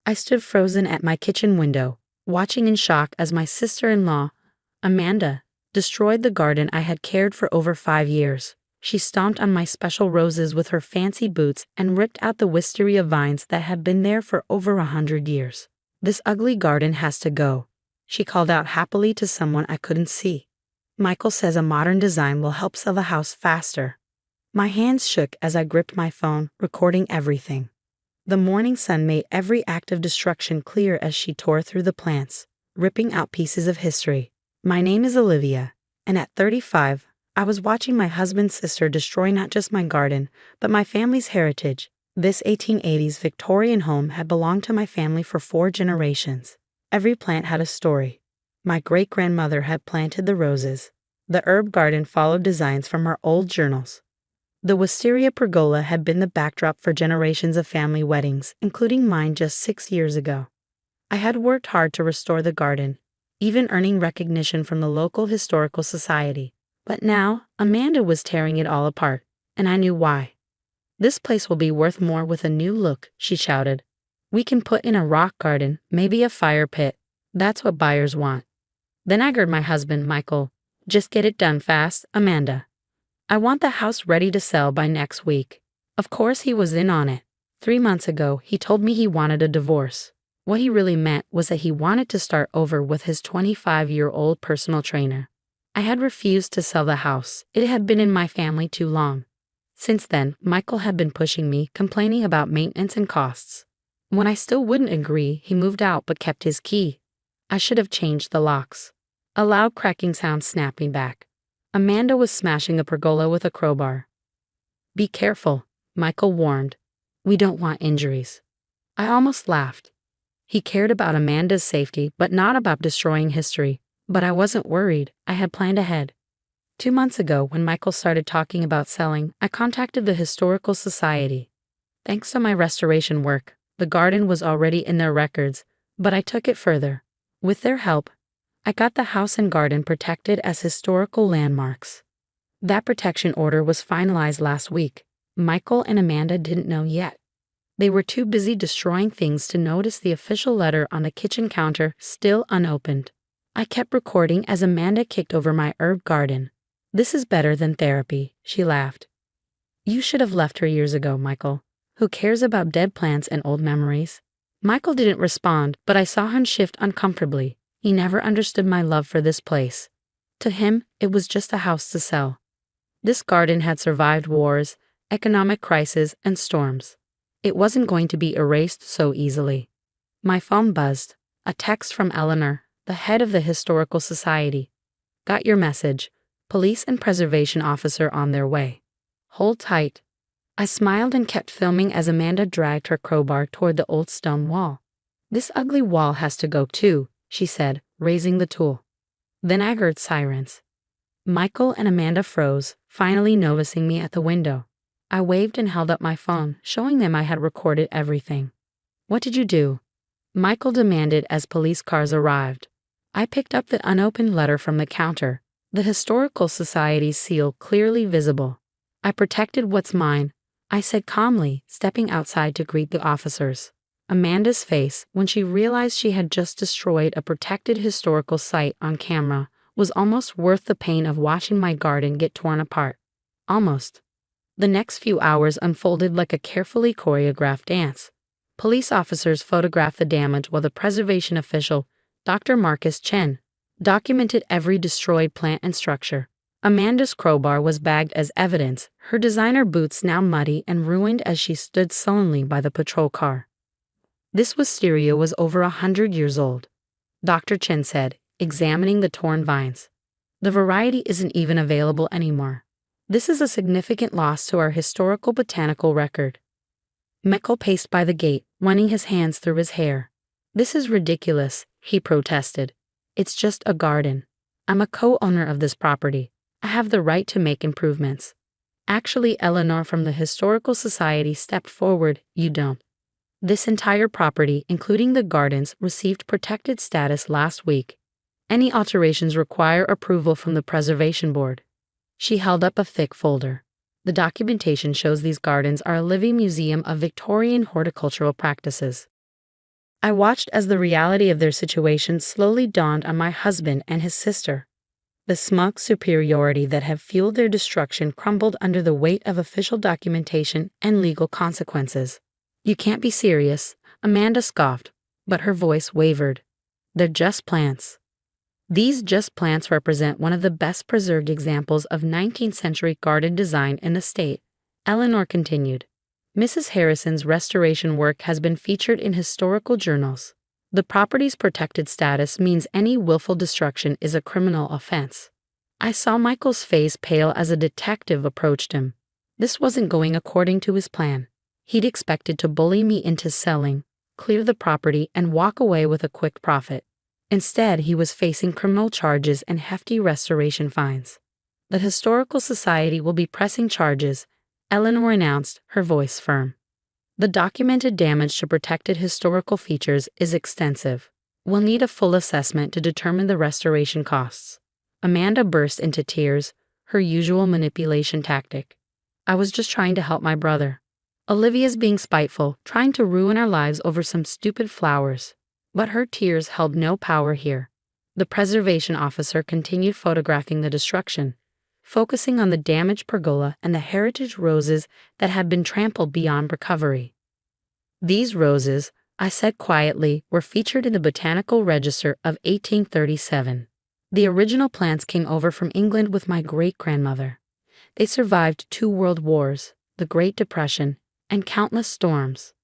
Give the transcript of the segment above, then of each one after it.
I stood frozen at my kitchen window, watching in shock as my sister-in-law, Amanda, destroyed the garden I had cared for over 5 years. She stomped on my special roses with her fancy boots and ripped out the wisteria vines that had been there for over 100 years. "This ugly garden has to go," she called out happily to someone I couldn't see. "Michael says a modern design will help sell the house faster." My hands shook as I gripped my phone, recording everything. The morning sun made every act of destruction clear as she tore through the plants, ripping out pieces of history. My name is Olivia, and at 35, I was watching my husband's sister destroy not just my garden, but my family's heritage. This 1880s Victorian home had belonged to my family for 4 generations. Every plant had a story. My great-grandmother had planted the roses. The herb garden followed designs from her old journals. The wisteria pergola had been the backdrop for generations of family weddings, including mine just 6 years ago. I had worked hard to restore the garden, even earning recognition from the local historical society. But now, Amanda was tearing it all apart, and I knew why. "This place will be worth more with a new look," she shouted. "We can put in a rock garden, maybe a fire pit. That's what buyers want." Then I heard my husband, Michael, "Just get it done fast, Amanda. I want the house ready to sell by next week." Of course he was in on it. 3 months ago, he told me he wanted a divorce. What he really meant was that he wanted to start over with his 25-year-old personal trainer. I had refused to sell the house. It had been in my family too long. Since then, Michael had been pushing me, complaining about maintenance and costs. When I still wouldn't agree, he moved out but kept his key. I should have changed the locks. A loud cracking sound snapped me back. Amanda was smashing the pergola with a crowbar. "Be careful," Michael warned. "We don't want injuries." I almost laughed. He cared about Amanda's safety, but not about destroying history. But I wasn't worried. I had planned ahead. 2 months ago, when Michael started talking about selling, I contacted the Historical Society. Thanks to my restoration work, the garden was already in their records, but I took it further. With their help, I got the house and garden protected as historical landmarks. That protection order was finalized last week. Michael and Amanda didn't know yet. They were too busy destroying things to notice the official letter on the kitchen counter still unopened. I kept recording as Amanda kicked over my herb garden. "This is better than therapy," she laughed. "You should have left her years ago, Michael. Who cares about dead plants and old memories?" Michael didn't respond, but I saw him shift uncomfortably. He never understood my love for this place. To him, it was just a house to sell. This garden had survived wars, economic crises, and storms. It wasn't going to be erased so easily. My phone buzzed. A text from Eleanor, the head of the Historical Society. "Got your message. Police and preservation officer on their way. Hold tight." I smiled and kept filming as Amanda dragged her crowbar toward the old stone wall. "This ugly wall has to go too," she said, raising the tool. Then I heard sirens. Michael and Amanda froze, finally noticing me at the window. I waved and held up my phone, showing them I had recorded everything. "What did you do?" Michael demanded as police cars arrived. I picked up the unopened letter from the counter, the Historical Society's seal clearly visible. "I protected what's mine," I said calmly, stepping outside to greet the officers. Amanda's face, when she realized she had just destroyed a protected historical site on camera, was almost worth the pain of watching my garden get torn apart. Almost. The next few hours unfolded like a carefully choreographed dance. Police officers photographed the damage while the preservation official, Dr. Marcus Chen, documented every destroyed plant and structure. Amanda's crowbar was bagged as evidence, her designer boots now muddy and ruined as she stood sullenly by the patrol car. "This wisteria was over 100 years old," Dr. Chen said, examining the torn vines. "The variety isn't even available anymore. This is a significant loss to our historical botanical record." Michael paced by the gate, running his hands through his hair. "This is ridiculous," he protested. "It's just a garden. I'm a co-owner of this property. I have the right to make improvements." Actually, Eleanor from the Historical Society stepped forward. "You don't. This entire property, including the gardens, received protected status last week. Any alterations require approval from the Preservation Board." She held up a thick folder. "The documentation shows these gardens are a living museum of Victorian horticultural practices." I watched as the reality of their situation slowly dawned on my husband and his sister. The smug superiority that had fueled their destruction crumbled under the weight of official documentation and legal consequences. "You can't be serious," Amanda scoffed, but her voice wavered. "They're just plants." These just plants represent one of the best preserved examples of 19th century garden design in the state, Eleanor continued. Mrs. Harrison's restoration work has been featured in historical journals. The property's protected status means any willful destruction is a criminal offense. I saw Michael's face pale as a detective approached him. This wasn't going according to his plan. He'd expected to bully me into selling, clear the property, and walk away with a quick profit. Instead, he was facing criminal charges and hefty restoration fines. "The Historical Society will be pressing charges," Eleanor announced, her voice firm. "The documented damage to protected historical features is extensive. We'll need a full assessment to determine the restoration costs." Amanda burst into tears, her usual manipulation tactic. "I was just trying to help my brother. Olivia's being spiteful, trying to ruin our lives over some stupid flowers." But her tears held no power here. The preservation officer continued photographing the destruction, focusing on the damaged pergola and the heritage roses that had been trampled beyond recovery. "These roses," I said quietly, "were featured in the Botanical Register of 1837. The original plants came over from England with my great-grandmother. They survived 2 world wars, the Great Depression, and countless storms."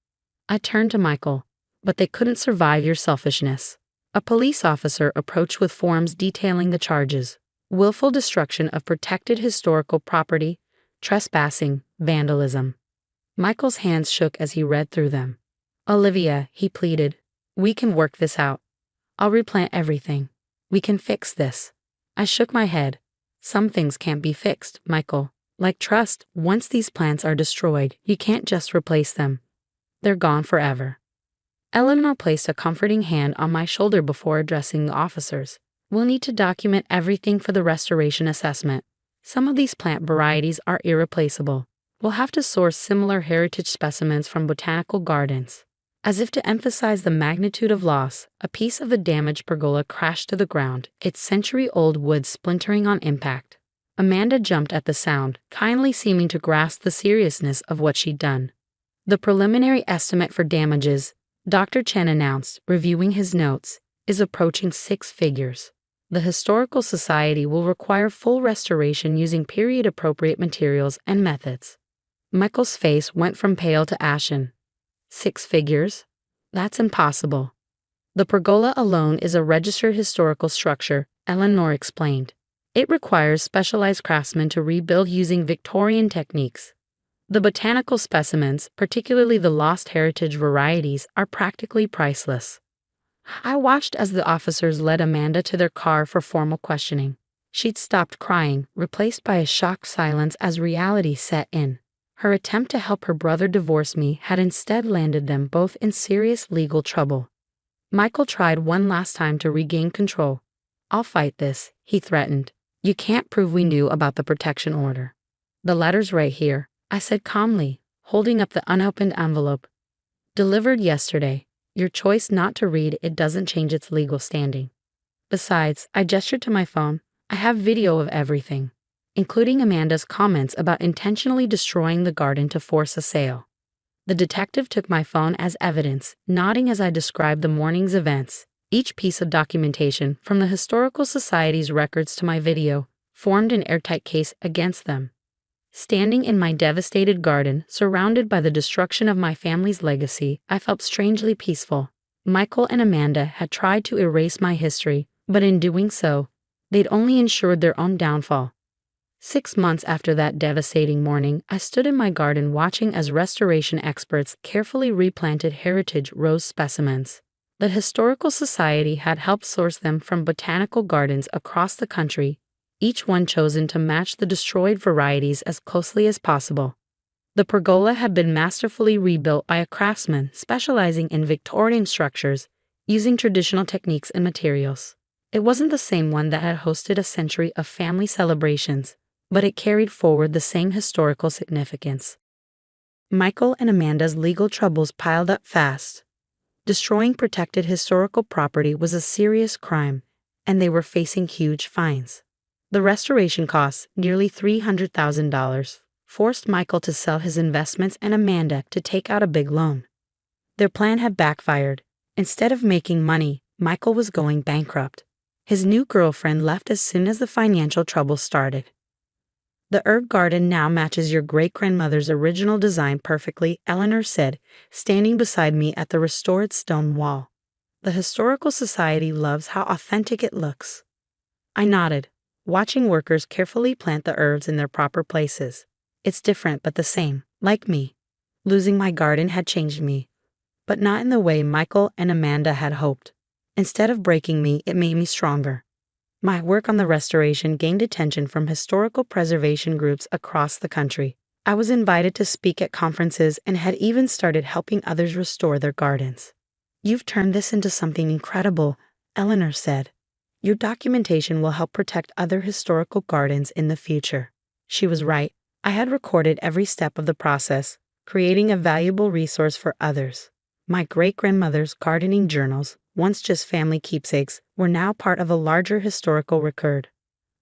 I turned to Michael. "But they couldn't survive your selfishness." A police officer approached with forms detailing the charges: willful destruction of protected historical property, trespassing, vandalism. Michael's hands shook as he read through them. "Olivia," he pleaded, "we can work this out. I'll replant everything. We can fix this." I shook my head. "Some things can't be fixed, Michael. Like trust, once these plants are destroyed, you can't just replace them. They're gone forever." Eleanor placed a comforting hand on my shoulder before addressing the officers. "We'll need to document everything for the restoration assessment. Some of these plant varieties are irreplaceable. We'll have to source similar heritage specimens from botanical gardens." As if to emphasize the magnitude of loss, a piece of the damaged pergola crashed to the ground, its century-old wood splintering on impact. Amanda jumped at the sound, kindly seeming to grasp the seriousness of what she'd done. "The preliminary estimate for damages," Dr. Chen announced, reviewing his notes, "is approaching 6 figures. The Historical Society will require full restoration using period-appropriate materials and methods." Michael's face went from pale to ashen. 6 figures? That's impossible. "The pergola alone is a registered historical structure," Eleanor explained. "It requires specialized craftsmen to rebuild using Victorian techniques. The botanical specimens, particularly the lost heritage varieties, are practically priceless." I watched as the officers led Amanda to their car for formal questioning. She'd stopped crying, replaced by a shocked silence as reality set in. Her attempt to help her brother divorce me had instead landed them both in serious legal trouble. Michael tried one last time to regain control. "I'll fight this," he threatened. "You can't prove we knew about the protection order." "The letter's right here," I said calmly, holding up the unopened envelope. "Delivered yesterday. Your choice not to read it doesn't change its legal standing. Besides," I gestured to my phone, "I have video of everything, including Amanda's comments about intentionally destroying the garden to force a sale." The detective took my phone as evidence, nodding as I described the morning's events. Each piece of documentation, from the Historical Society's records to my video, formed an airtight case against them. Standing in my devastated garden, surrounded by the destruction of my family's legacy, I felt strangely peaceful. Michael and Amanda had tried to erase my history, but in doing so, they'd only ensured their own downfall. 6 months after that devastating morning, I stood in my garden watching as restoration experts carefully replanted heritage rose specimens. The Historical Society had helped source them from botanical gardens across the country, each one chosen to match the destroyed varieties as closely as possible. The pergola had been masterfully rebuilt by a craftsman specializing in Victorian structures, using traditional techniques and materials. It wasn't the same one that had hosted a century of family celebrations, but it carried forward the same historical significance. Michael and Amanda's legal troubles piled up fast. Destroying protected historical property was a serious crime, and they were facing huge fines. The restoration costs, nearly $300,000, forced Michael to sell his investments and Amanda to take out a big loan. Their plan had backfired. Instead of making money, Michael was going bankrupt. His new girlfriend left as soon as the financial trouble started. The herb garden now matches your great-grandmother's original design perfectly, Eleanor said, standing beside me at the restored stone wall. The Historical Society loves how authentic it looks. I nodded, watching workers carefully plant the herbs in their proper places. It's different but the same, like me. Losing my garden had changed me, but not in the way Michael and Amanda had hoped. Instead of breaking me, it made me stronger. My work on the restoration gained attention from historical preservation groups across the country. I was invited to speak at conferences and had even started helping others restore their gardens. "You've turned this into something incredible," Eleanor said. "Your documentation will help protect other historical gardens in the future." She was right. I had recorded every step of the process, creating a valuable resource for others. My great-grandmother's gardening journals, once just family keepsakes, were now part of a larger historical record.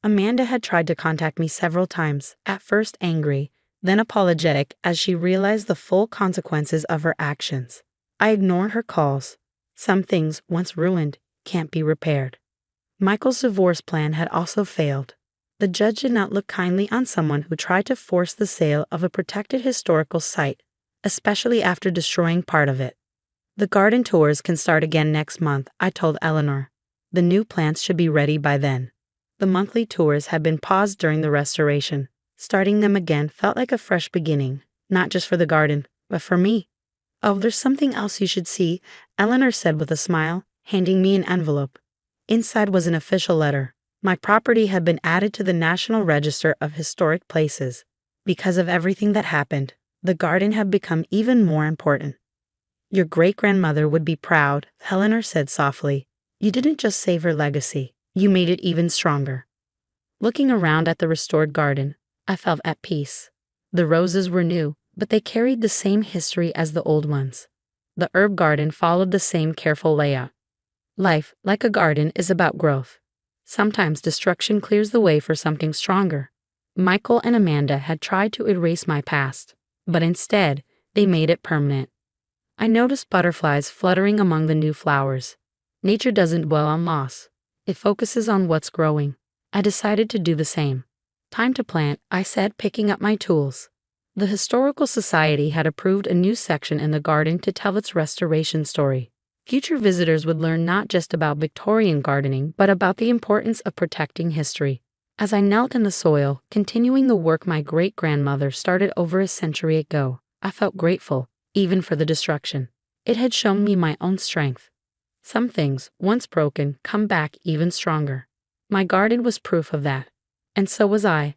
Amanda had tried to contact me several times, at first angry, then apologetic as she realized the full consequences of her actions. I ignored her calls. Some things, once ruined, can't be repaired. Michael's divorce plan had also failed. The judge did not look kindly on someone who tried to force the sale of a protected historical site, especially after destroying part of it. "The garden tours can start again next month," I told Eleanor. "The new plants should be ready by then." The monthly tours had been paused during the restoration. Starting them again felt like a fresh beginning, not just for the garden, but for me. "Oh, there's something else you should see," Eleanor said with a smile, handing me an envelope. Inside was an official letter. My property had been added to the National Register of Historic Places. Because of everything that happened, the garden had become even more important. "Your great-grandmother would be proud," Eleanor said softly. "You didn't just save her legacy, you made it even stronger." Looking around at the restored garden, I felt at peace. The roses were new, but they carried the same history as the old ones. The herb garden followed the same careful layout. Life, like a garden, is about growth. Sometimes destruction clears the way for something stronger. Michael and Amanda had tried to erase my past, but instead, they made it permanent. I noticed butterflies fluttering among the new flowers. Nature doesn't dwell on loss. It focuses on what's growing. I decided to do the same. "Time to plant," I said, picking up my tools. The Historical Society had approved a new section in the garden to tell its restoration story. Future visitors would learn not just about Victorian gardening, but about the importance of protecting history. As I knelt in the soil, continuing the work my great-grandmother started over a century ago, I felt grateful, even for the destruction. It had shown me my own strength. Some things, once broken, come back even stronger. My garden was proof of that. And so was I.